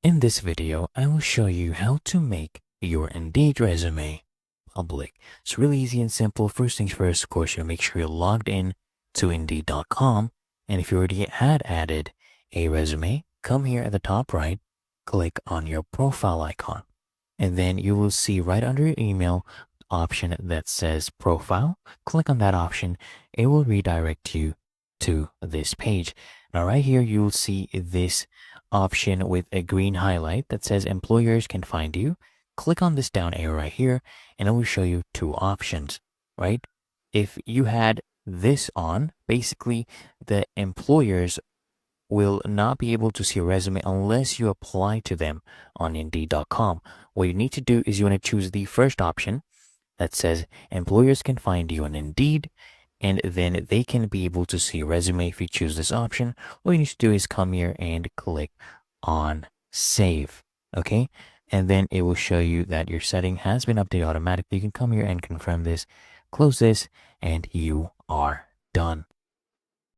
In this video, I will show you how to make your Indeed resume public. It's really easy and simple. First things first, of course, you'll make sure you're logged in to Indeed.com. And if you already had added a resume, come here at the top right, click on your profile icon. And then you will see right under your email option that says profile. Click on that option. It will redirect you to this page. Now right here, you will see this option with a green highlight that says employers can find you. Click on this down arrow right here and it will show you two options, right? If you had this on, basically the employers will not be able to see a resume unless you apply to them on Indeed.com. What you need to do is you want to choose the first option that says employers can find you on Indeed, and then they can be able to see a resume. If you choose this option, all you need to do is come here and click on save. Okay. And then it will show you that your setting has been updated automatically. You can come here and confirm this, close this, and you are done.